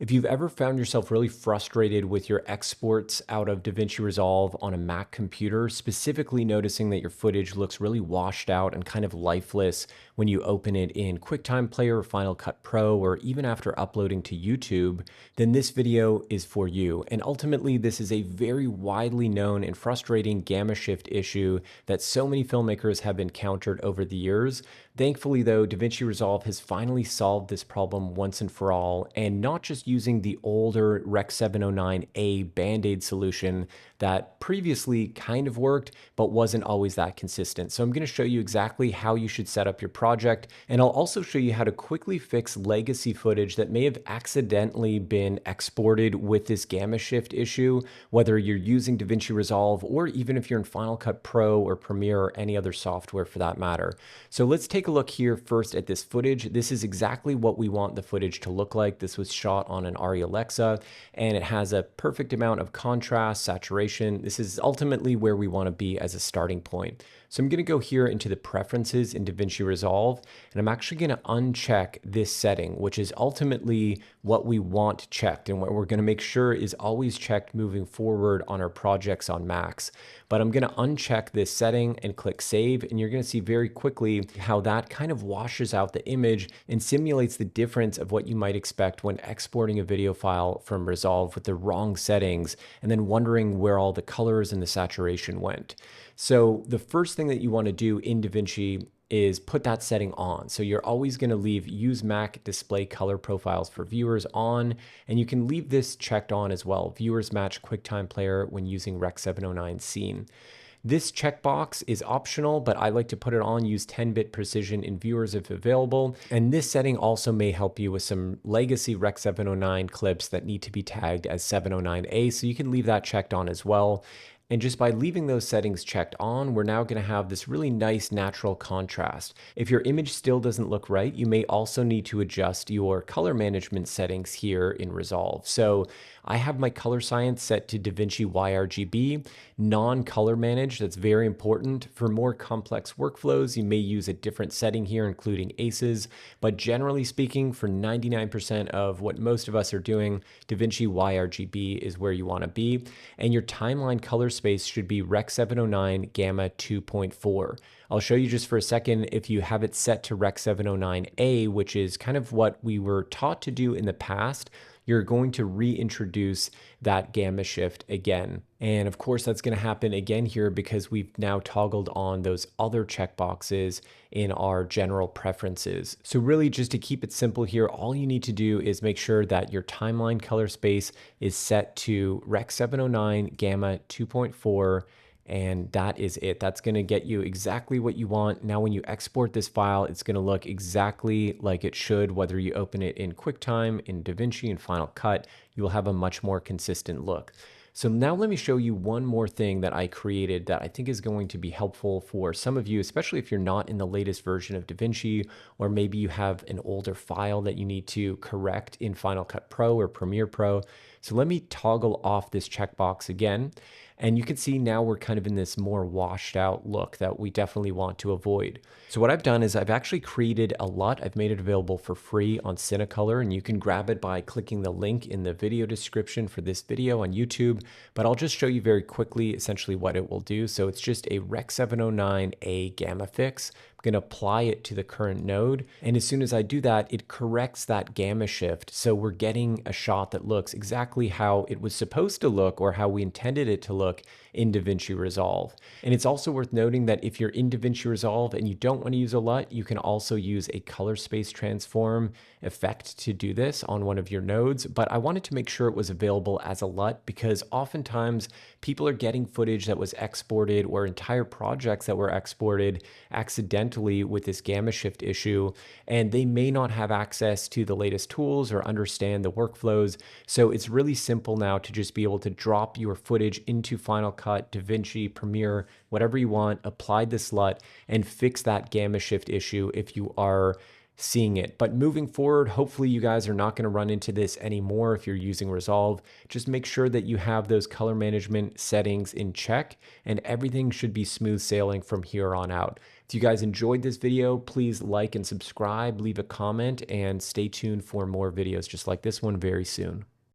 If you've ever found yourself really frustrated with your exports out of DaVinci Resolve on a Mac computer, specifically noticing that your footage looks really washed out and kind of lifeless when you open it in QuickTime Player or Final Cut Pro, or even after uploading to YouTube, then this video is for you. And ultimately, this is a very widely known and frustrating gamma shift issue that so many filmmakers have encountered over the years. Thankfully, though, DaVinci Resolve has finally solved this problem once and for all, and not just using the older Rec. 709A Band-Aid solution that previously kind of worked, but wasn't always that consistent. So I'm going to show you exactly how you should set up your project, and I'll also show you how to quickly fix legacy footage that may have accidentally been exported with this gamma shift issue, whether you're using DaVinci Resolve or even if you're in Final Cut Pro or Premiere or any other software for that matter. So let's take a look here first at this footage. This is exactly what we want the footage to look like. This was shot on an Arri Alexa, and it has a perfect amount of contrast, saturation. This is ultimately where we want to be as a starting point. So I'm going to go here into the preferences in DaVinci Resolve, and I'm actually going to uncheck this setting, which is ultimately what we want checked and what we're going to make sure is always checked moving forward on our projects on Macs. But I'm going to uncheck this setting and click save, and you're going to see very quickly how that kind of washes out the image and simulates the difference of what you might expect when exporting a video file from Resolve with the wrong settings and then wondering where all the colors and the saturation went. So the first thing that you want to do in DaVinci is put that setting on. So you're always going to leave use Mac display color profiles for viewers on, and you can leave this checked on as well. Viewers match QuickTime Player when using Rec. 709 scene. This checkbox is optional, but I like to put it on. Use 10-bit precision in viewers if available. And this setting also may help you with some legacy Rec. 709 clips that need to be tagged as 709A, so you can leave that checked on as well. And just by leaving those settings checked on, we're now going to have this really nice natural contrast. If your image still doesn't look right, you may also need to adjust your color management settings here in Resolve. So I have my color science set to DaVinci YRGB, non-color managed. That's very important. For more complex workflows, you may use a different setting here, including ACEs. But generally speaking, for 99% of what most of us are doing, DaVinci YRGB is where you want to be. And your timeline color space should be Rec. 709 Gamma 2.4. I'll show you just for a second if you have it set to Rec. 709A, which is kind of what we were taught to do in the past. You're going to reintroduce that gamma shift again. And of course, that's going to happen again here because we've now toggled on those other checkboxes in our general preferences. So really, just to keep it simple here, all you need to do is make sure that your timeline color space is set to Rec. 709 Gamma 2.4. And that is it. That's going to get you exactly what you want. Now, when you export this file, it's going to look exactly like it should, whether you open it in QuickTime, in DaVinci, in Final Cut, you will have a much more consistent look. So now let me show you one more thing that I created that I think is going to be helpful for some of you, especially if you're not in the latest version of DaVinci, or maybe you have an older file that you need to correct in Final Cut Pro or Premiere Pro. So let me toggle off this checkbox again. And you can see now we're kind of in this more washed out look that we definitely want to avoid. So what I've done is I've actually created a LUT. I've made it available for free on Cinecolor, and you can grab it by clicking the link in the video description for this video on YouTube. But I'll just show you very quickly essentially what it will do. So it's just a Rec. 709A gamma fix. I'm going to apply it to the current node. And as soon as I do that, it corrects that gamma shift. So we're getting a shot that looks exactly how it was supposed to look, or how we intended it to look in DaVinci Resolve. And it's also worth noting that if you're in DaVinci Resolve and you don't want to use a LUT, you can also use a color space transform effect to do this on one of your nodes. But I wanted to make sure it was available as a LUT because oftentimes people are getting footage that was exported, or entire projects that were exported accidentally with this gamma shift issue, and they may not have access to the latest tools or understand the workflows. So it's really simple now to just be able to drop your footage into Final Cut, DaVinci, Premiere, whatever you want, apply this LUT, and fix that gamma shift issue if you are seeing it. But moving forward, hopefully you guys are not going to run into this anymore if you're using Resolve. Just make sure that you have those color management settings in check, and everything should be smooth sailing from here on out. If you guys enjoyed this video, please like and subscribe, leave a comment, and stay tuned for more videos just like this one very soon.